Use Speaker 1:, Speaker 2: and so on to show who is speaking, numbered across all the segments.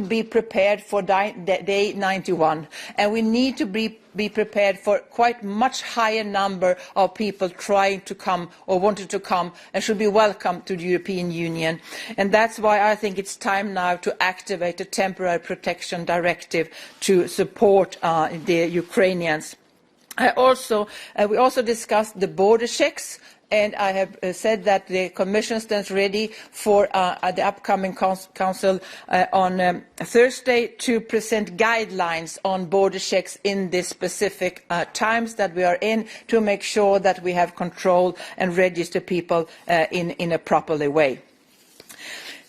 Speaker 1: be prepared for day 91, and we need to be prepared for quite much higher number of people trying to come or wanted to come and should be welcome to the European Union. And that's why I think it's time now to activate a temporary protection directive to support the Ukrainians. We also discussed the border checks, and I have said that the Commission stands ready for the upcoming Council on Thursday to present guidelines on border checks in the specific times that we are in, to make sure that we have control and register people in a proper way.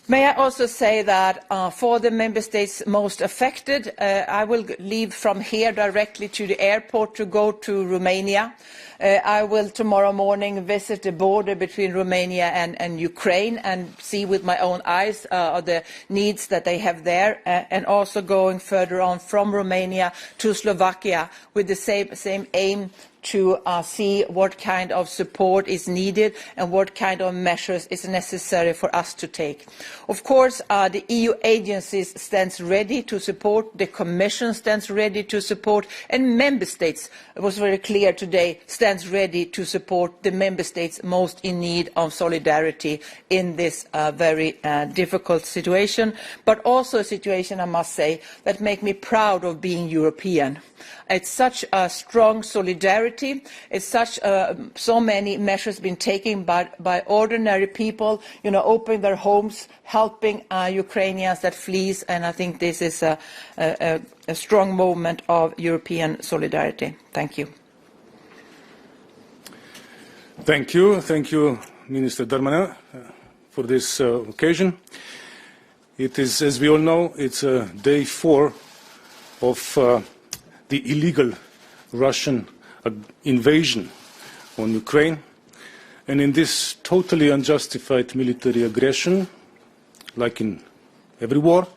Speaker 1: May I also say that for the member states most affected, I will leave from here directly to the airport to go to Romania. I will tomorrow morning visit the border between Romania and Ukraine and see with my own eyes the needs that they have there, and also going further on from Romania to Slovakia with the same aim to see what kind of support is needed and what kind of measures is necessary for us to take. Of course, the EU agencies stand ready to support, the Commission stands ready to support, and Member States, it was very clear today, stands ready to support the Member States most in need of solidarity in this very difficult situation, but also a situation, I must say, that makes me proud of being European. It's such a strong solidarity. It's such so many measures been taken by ordinary people, opening their homes, helping Ukrainians that flee, and I think this is a strong moment of European solidarity. Thank you.
Speaker 2: Thank you, Minister Darmanin, for this occasion. It is, as we all know, it's day 4 of the illegal Russian invasion on Ukraine, and in this totally unjustified military aggression, like in every war,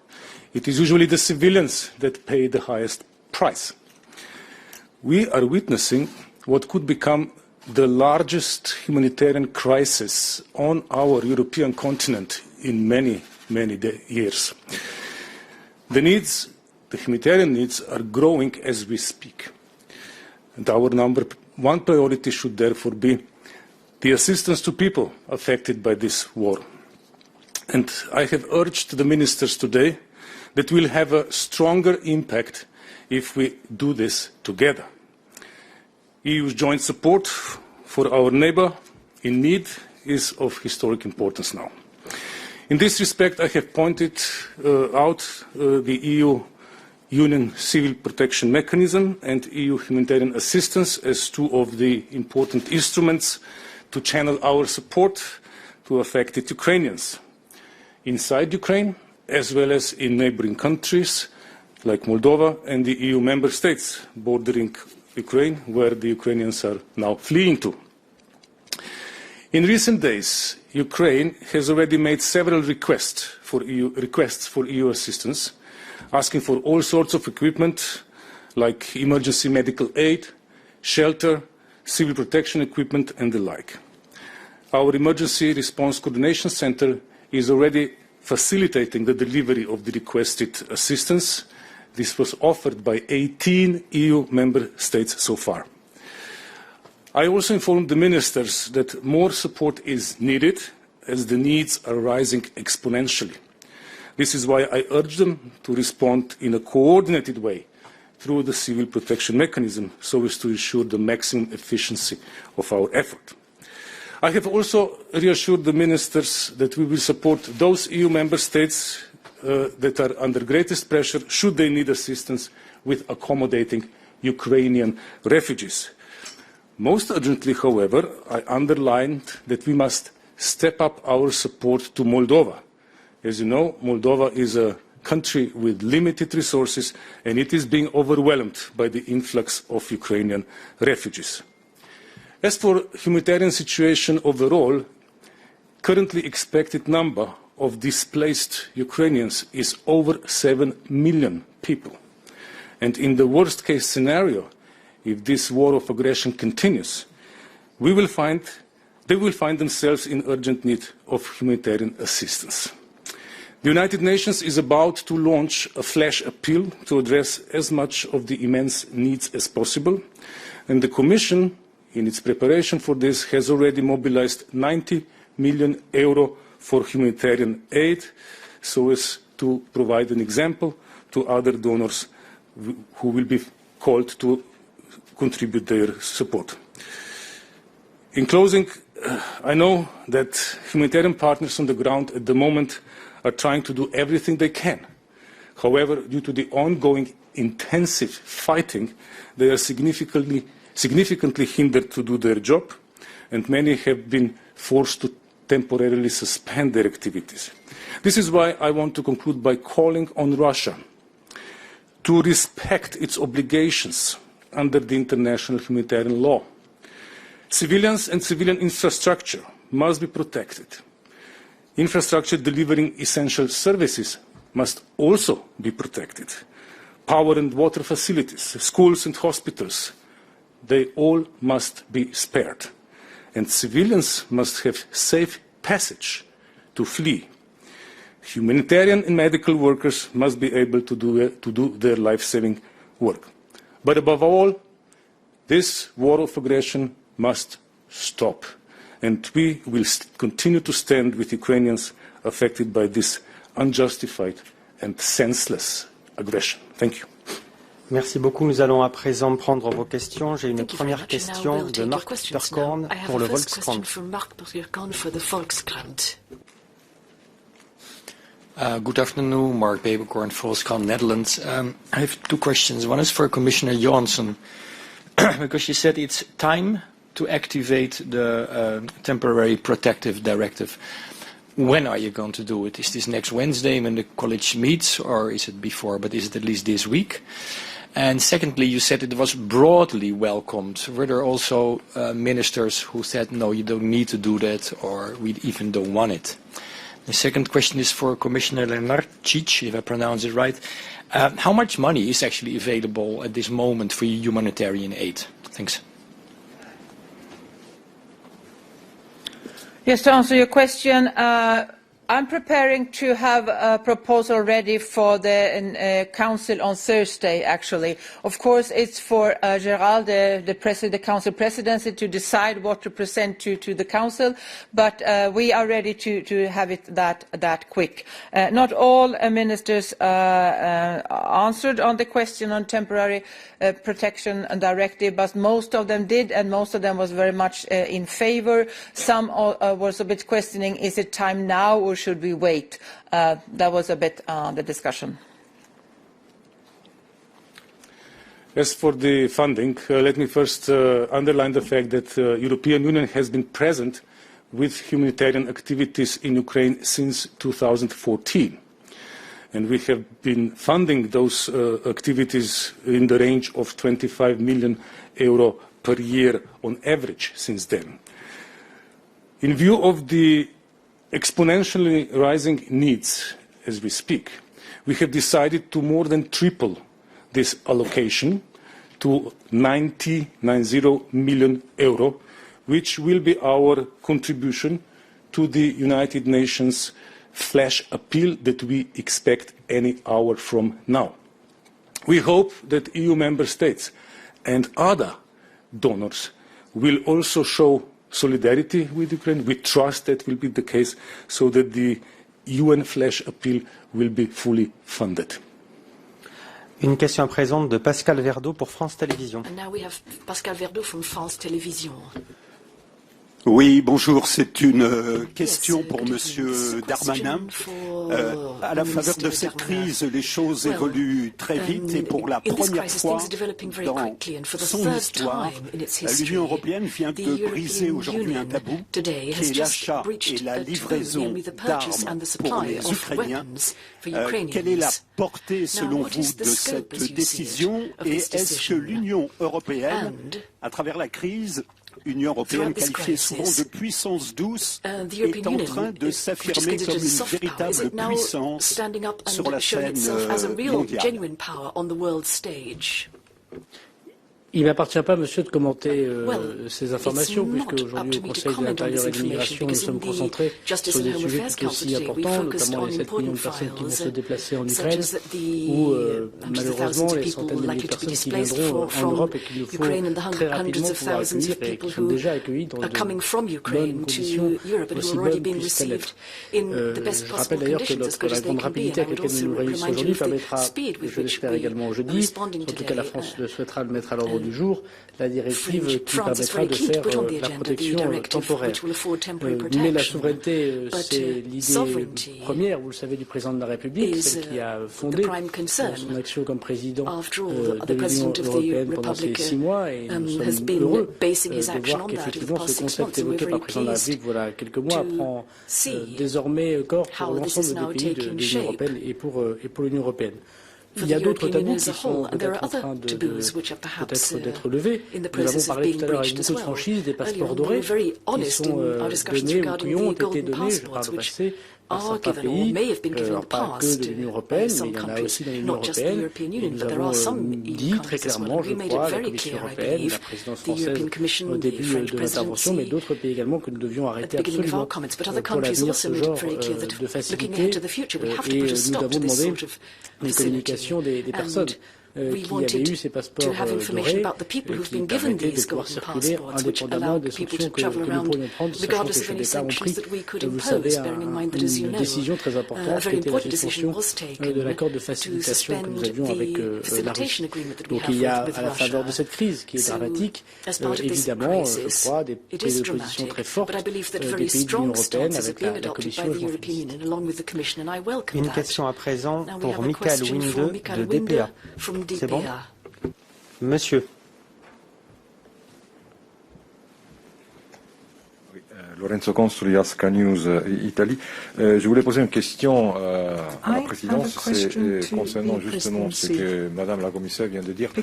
Speaker 2: it is usually the civilians that pay the highest price. We are witnessing what could become the largest humanitarian crisis on our European continent in many, many years. The humanitarian needs are growing as we speak. And our number one priority should therefore be the assistance to people affected by this war. And I have urged the ministers today that we'll have a stronger impact if we do this together. EU's joint support for our neighbour in need is of historic importance now. In this respect, I have pointed out the EU Union Civil Protection Mechanism and EU humanitarian assistance as two of the important instruments to channel our support to affected Ukrainians inside Ukraine, as well as in neighbouring countries like Moldova and the EU member states bordering Ukraine, where the Ukrainians are now fleeing to. In recent days, Ukraine has already made several requests for EU assistance, asking for all sorts of equipment like emergency medical aid, shelter, civil protection equipment and the like. Our Emergency Response Coordination Centre is already facilitating the delivery of the requested assistance. This was offered by 18 EU member states so far. I also informed the ministers that more support is needed as the needs are rising exponentially. This is why I urge them to respond in a coordinated way through the civil protection mechanism so as to ensure the maximum efficiency of our effort. I have also reassured the ministers that we will support those EU member states that are under greatest pressure should they need assistance with accommodating Ukrainian refugees. Most urgently, however, I underlined that we must step up our support to Moldova. As you know, Moldova is a country with limited resources and it is being overwhelmed by the influx of Ukrainian refugees. As for the humanitarian situation overall, currently expected number of displaced Ukrainians is over 7 million people. And in the worst case scenario, if this war of aggression continues, they will find themselves in urgent need of humanitarian assistance. The United Nations is about to launch a flash appeal to address as much of the immense needs as possible, and the Commission, in its preparation for this, has already mobilized 90 million euro for humanitarian aid, so as to provide an example to other donors who will be called to contribute their support. In closing, I know that humanitarian partners on the ground at the moment are trying to do everything they can. However, due to the ongoing intensive fighting, they are significantly hindered to do their job, and many have been forced to temporarily suspend their activities. This is why I want to conclude by calling on Russia to respect its obligations under the international humanitarian law. Civilians and civilian infrastructure must be protected. Infrastructure delivering essential services must also be protected. Power and water facilities, schools and hospitals, they all must be spared. And civilians must have safe passage to flee. Humanitarian and medical workers must be able to do their life-saving work. But above all, this war of aggression must stop. And we will continue to stand with Ukrainians affected by this unjustified and senseless aggression. Thank you.
Speaker 3: Merci beaucoup. Nous allons à présent prendre vos questions. J'ai une première question de Mark Perkorn pour le Volkskrant.
Speaker 4: Good afternoon, Mark Beberkorn, Volkskrant, Netherlands. I have two questions. One is for Commissioner Johansson, because she said it's time to activate the temporary protective directive. When are you going to do it? Is this next Wednesday when the college meets, or is it before? But is it at least this week? And secondly, you said it was broadly welcomed. Were there also ministers who said, no, you don't need to do that, or we even don't want it? The second question is for Commissioner Lenarčič, if I pronounce it right. How much money is actually available at this moment for humanitarian aid? Thanks.
Speaker 1: Yes, to answer your question, I'm preparing to have a proposal ready for the Council on Thursday, actually. Of course, it's for Gerald, the Council Presidency, to decide what to present to the Council, but we are ready to have it that quick. Not all ministers answered on the question on temporary protection directive, but most of them did, and most of them was very much in favor. Some was a bit questioning, is it time now or should we wait? That was a bit the discussion.
Speaker 2: As for the funding, let me first underline the fact that the European Union has been present with humanitarian activities in Ukraine since 2014. And we have been funding those activities in the range of 25 million euro per year on average since then. In view of the exponentially rising needs as we speak, we have decided to more than triple this allocation to 90 million euro, which will be our contribution to the United Nations flash appeal that we expect any hour from now. We hope that EU member states and other donors will also show solidarity with Ukraine. We trust that will be the case, so that the UN flash appeal will be fully funded.
Speaker 3: Une question à présent de Pascal Verdeau pour France Télévisions.
Speaker 5: And now we have Pascal Verdeau from France Télévisions.
Speaker 6: Oui, bonjour. C'est une question pour Monsieur Darmanin. À la faveur de cette crise, les choses évoluent très vite et pour la première fois dans son histoire, l'Union européenne vient de briser aujourd'hui un tabou qui est l'achat et la livraison d'armes pour les Ukrainiens. Quelle est la portée, selon vous, de cette décision et est-ce que l'Union européenne, à travers la crise, Union européenne qualifiée souvent de puissance douce est en train de s'affirmer comme une véritable puissance sur la scène mondiale?
Speaker 7: Il ne m'appartient pas, monsieur, de commenter ces informations, puisque aujourd'hui, au Conseil de l'Intérieur et de l'Immigration, nous sommes concentrés sur des sujets tout aussi importants, notamment les 7 millions de personnes qui vont se déplacer en Ukraine, ou malheureusement les centaines de milliers de personnes qui viendront en Europe et qu'il nous faut très rapidement pouvoir accueillir et qui sont déjà accueillis dans de bonnes conditions, aussi bonnes puissent-elles être. Je rappelle d'ailleurs que la grande rapidité à laquelle nous nous réunissons aujourd'hui permettra, je l'espère également jeudi, en tout cas la France le souhaitera le mettre à l'ordre du jour, la directive qui permettra de faire la protection temporaire. Mais la souveraineté, c'est l'idée première, vous le savez, du président de la République, celle qui a fondé son action comme président de l'Union européenne pendant ces 6 mois, et nous sommes heureux de voir qu'effectivement ce concept évoqué par le président de la République voilà quelques mois prend désormais corps pour l'ensemble des pays de l'Union européenne et pour l'Union européenne. Il y a d'autres tabous qui sont peut-être en train d'être levés. Nous avons parlé tout à l'heure avec beaucoup de franchise des passeports dorés qui sont donnés ou qui ont été donnés, je parle au passé, par certains pays, pas que de l'Union européenne, mais il y en a aussi dans l'Union européenne. Et nous avons dit très clairement, je crois, la Commission européenne, la présidence française au début de l'intervention, mais d'autres pays également, que nous devions arrêter absolument pour l'avenir ce genre de facilité. Et nous avons demandé les communications des personnes qui avaient eu ces passeports dorés, qui permettaient de pouvoir circuler indépendamment des sanctions que nous pourrions prendre, sachant que ces États ont pris, vous savez, une décision très importante qui était la suspension de l'accord de facilitation que nous avions avec la Russie. Donc il y a, à la faveur de cette crise qui est dramatique, évidemment, je crois, des prises de position très fortes des pays de l'Union européenne avec la Commission et je m'en félicite.
Speaker 3: Une question à présent pour Michael Winde de DPA. C'est bon? Monsieur.
Speaker 8: Lorenzo Consoli, Asca News, Italie. Je voulais poser une question à la présidence, c'est concernant justement ce que Madame la Commissaire vient de dire, que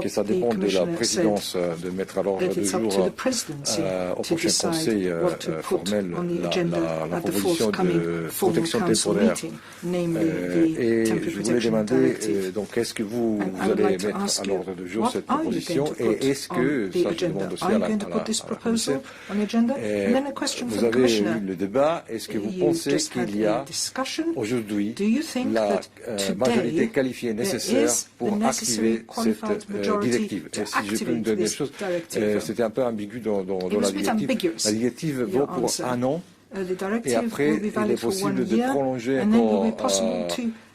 Speaker 8: ça dépend de la présidence de mettre à l'ordre du jour au prochain Conseil formel la proposition de protection temporaire. Et je voulais demander, donc, est-ce que vous allez mettre à l'ordre du jour cette proposition et est-ce que, ça je demande aussi à la Commissaire, vous avez eu le débat. Est-ce que vous pensez qu'il y a aujourd'hui la majorité qualifiée nécessaire pour activer cette directive? Et si je peux me donner une chose, c'était un peu ambigu dans la directive. La directive vaut pour 1 an et après il est possible de prolonger encore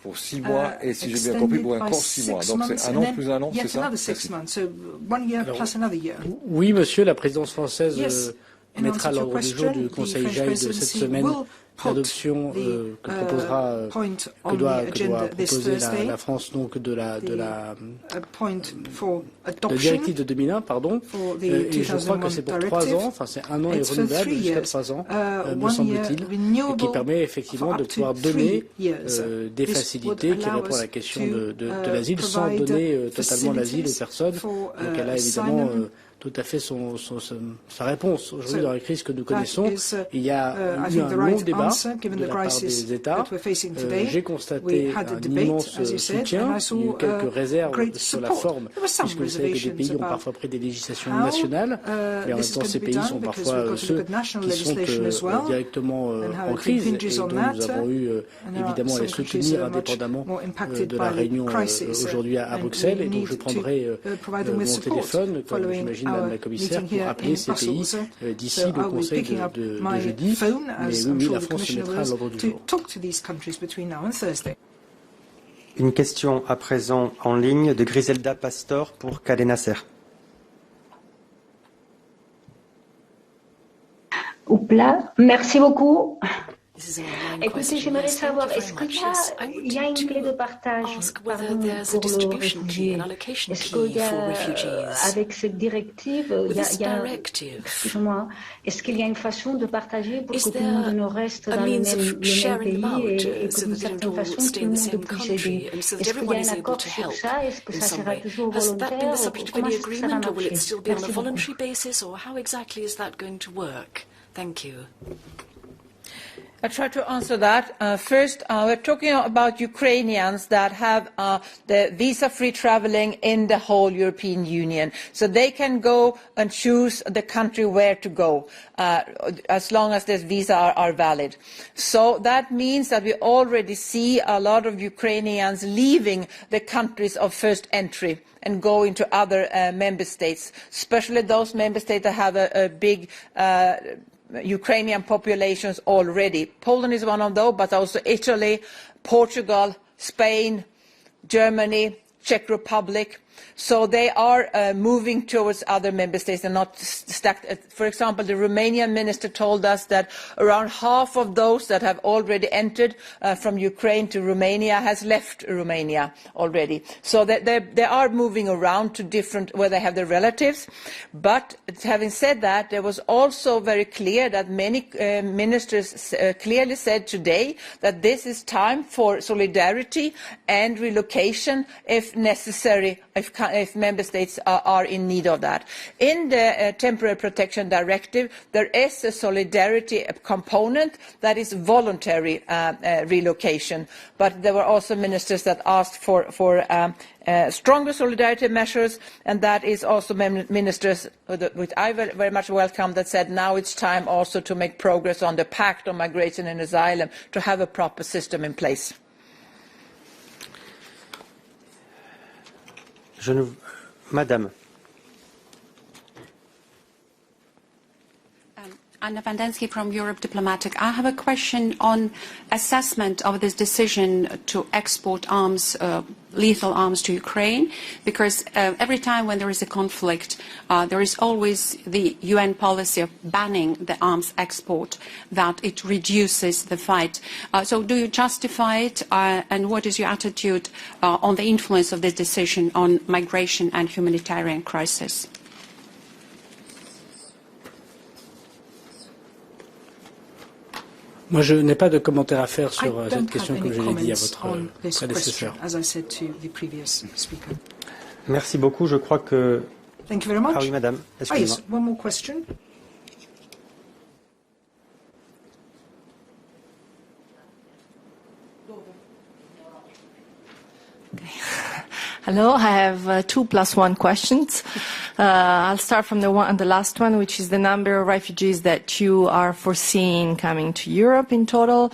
Speaker 8: pour 6 mois et si j'ai bien compris pour encore 6 mois. Donc c'est 1 an plus 1 an, c'est ça?
Speaker 7: Oui, monsieur, la présidence française mettra à l'ordre du jour du Conseil JAI de cette semaine l'adoption que doit proposer la France donc de la directive de 2001, pardon. Et je crois que c'est pour 3 ans, enfin c'est 1 an et renouvelable jusqu'à 3 ans, me semble-t-il, et qui permet effectivement de pouvoir donner des facilités qui répondent à la question de l'asile sans donner totalement l'asile aux personnes. Donc elle a évidemment tout à fait sa réponse aujourd'hui dans la crise que nous connaissons. Il y a eu un long débat de la part des États. J'ai constaté un immense soutien. Il y a eu quelques réserves sur la forme, puisque vous savez que des pays ont parfois pris des législations nationales, mais en même temps ces pays sont parfois ceux qui sont directement en crise et dont nous avons eu évidemment à les soutenir indépendamment de la réunion aujourd'hui à Bruxelles. Et donc je prendrai mon téléphone, comme j'imagine Madame la Commissaire, pour appeler ces pays d'ici le Conseil de jeudi. Mais oui, la France se mettra à l'ordre du jour.
Speaker 3: Une question à présent en ligne de Griselda Pastor pour Khaled Nasser.
Speaker 9: Merci beaucoup. Écoutez, j'aimerais savoir, est-ce qu'il y a une clé de partage pour le réfugié? Est-ce qu'il y a, avec cette directive, excusez-moi, est-ce qu'il y a une façon de partager pour que tout le monde ne reste dans le même pays et que d'une certaine façon tout le monde puisse aider? Est-ce qu'il y a un accord sur ça? Est-ce que ça sera toujours volontaire? Comment est-ce que ça va marcher? Merci beaucoup.
Speaker 1: I try to answer that. First, we're talking about Ukrainians that have the visa-free traveling in the whole European Union. So they can go and choose the country where to go, as long as their visas are valid. So that means that we already see a lot of Ukrainians leaving the countries of first entry and going to other member states, especially those member states that have a big Ukrainian populations already. Poland is one of those, but also Italy, Portugal, Spain, Germany, Czech Republic. So they are moving towards other member states and not stuck. For example, the Romanian minister told us that around half of those that have already entered from Ukraine to Romania has left Romania already. So they are moving around to different, where they have their relatives. But having said that, there was also very clear that many ministers clearly said today that this is time for solidarity and relocation if necessary, if member states are in need of that. In the Temporary Protection Directive, there is a solidarity component that is voluntary relocation, but there were also ministers that asked for stronger solidarity measures, and that is also ministers, which I very much welcome, that said now it's time also to make progress on the Pact on Migration and Asylum to have a proper system in place.
Speaker 3: Madame.
Speaker 10: Anna Vandensky from Europe Diplomatic. I have a question on assessment of this decision to export arms, lethal arms to Ukraine, because every time when there is a conflict, there is always the UN policy of banning the arms export, that it reduces the fight. So do you justify it, and what is your attitude on the influence of this decision on migration and humanitarian crisis?
Speaker 7: Moi, je n'ai pas de commentaire à faire sur cette question, comme je l'ai dit à votre prédécesseur.
Speaker 3: Merci beaucoup. Je crois que...
Speaker 11: Thank you very much.
Speaker 3: Ah oui, madame. Excusez-moi.
Speaker 11: Yes, one more question.
Speaker 12: Hello, I have 2+1 questions. I'll start from the last one, which is the number of refugees that you are foreseeing coming to Europe in total.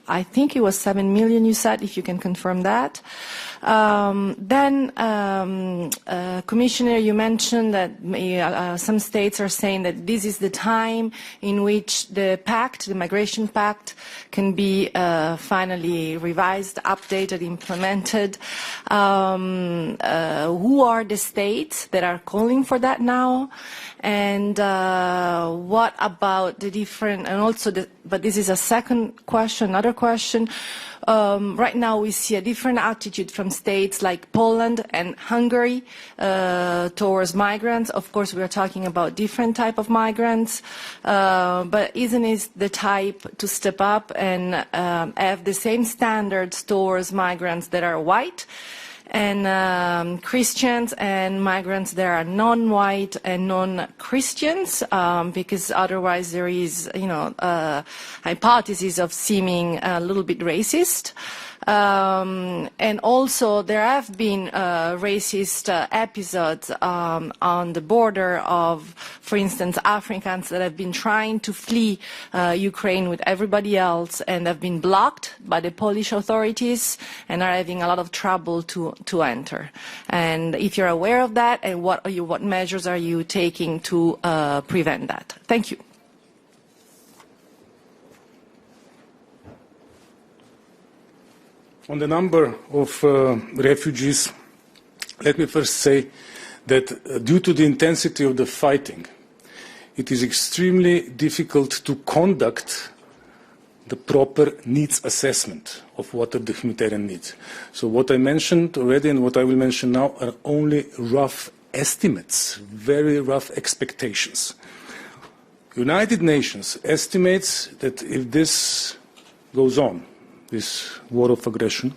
Speaker 12: I think it was 7 million, you said, if you can confirm that. Commissioner, you mentioned that some states are saying that this is the time in which the pact, the migration pact, can be finally revised, updated, implemented. Who are the states that are calling for that now? And what about the different, and also, but this is a second question, another question. Right now we see a different attitude from states like Poland and Hungary towards migrants. Of course, we are talking about different type of migrants, but isn't it the type to step up and have the same standards towards migrants that are white and Christians and migrants that are non-white and non-Christians, because otherwise there is, hypothesis of seeming a little bit racist. And also there have been racist episodes on the border of, for instance, Africans that have been trying to flee Ukraine with everybody else and have been blocked by the Polish authorities and are having a lot of trouble to enter. And if you're aware of that, and what measures are you taking to prevent that? Thank you.
Speaker 2: On the number of refugees, let me first say that due to the intensity of the fighting, it is extremely difficult to conduct the proper needs assessment of what are the humanitarian needs. So what I mentioned already and what I will mention now are only rough estimates, very rough expectations. United Nations estimates that if this goes on, this war of aggression,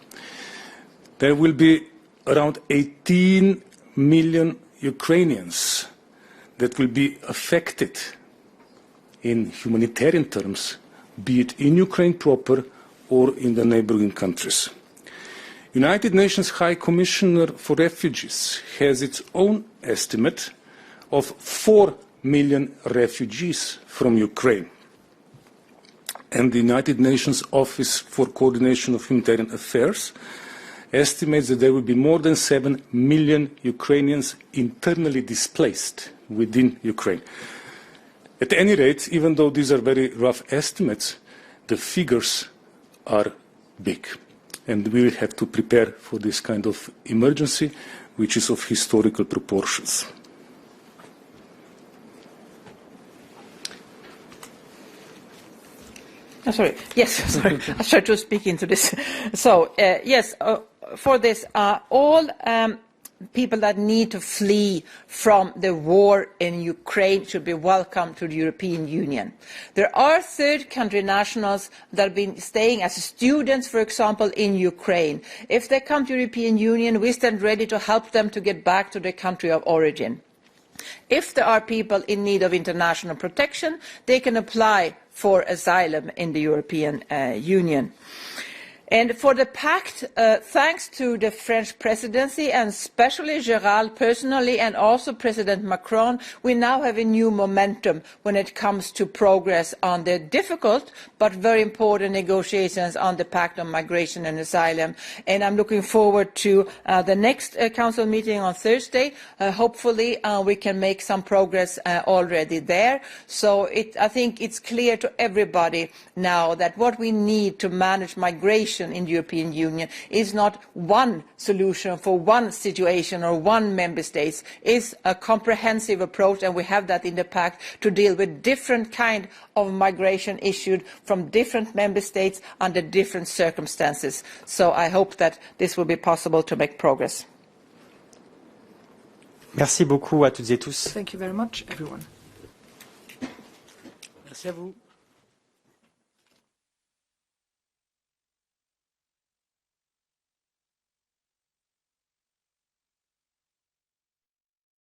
Speaker 2: there will be around 18 million Ukrainians that will be affected in humanitarian terms be it in Ukraine proper or in the neighboring countries. United Nations High Commissioner for Refugees has its own estimate of 4 million refugees from Ukraine. And the United Nations Office for Coordination of Humanitarian Affairs estimates that there will be more than 7 million Ukrainians internally displaced within Ukraine. At any rate, even though these are very rough estimates, the figures are big. And we will have to prepare for this kind of emergency, which is of historical proportions.
Speaker 1: Oh, sorry. Yes, sorry. I'll try to speak into this. So, yes, for this, all people that need to flee from the war in Ukraine should be welcome to the European Union. There are third country nationals that have been staying as students, for example, in Ukraine. If they come to the European Union, we stand ready to help them to get back to their country of origin. If there are people in need of international protection, they can apply for asylum in the European Union. And for the pact, thanks to the French presidency and especially Gérald personally and also President Macron, we now have a new momentum when it comes to progress on the difficult but very important negotiations on the pact on migration and asylum. And I'm looking forward to the next council meeting on Thursday. Hopefully we can make some progress already there. So I think it's clear to everybody now that what we need to manage migration in the European Union is not one solution for one situation or one member state. It's a comprehensive approach, and we have that in the pact to deal with different kind of migration issued from different member states under different circumstances. So I hope that this will be possible to make progress.
Speaker 3: Merci beaucoup à toutes et tous.
Speaker 5: Thank you very much, everyone.
Speaker 3: Merci à vous.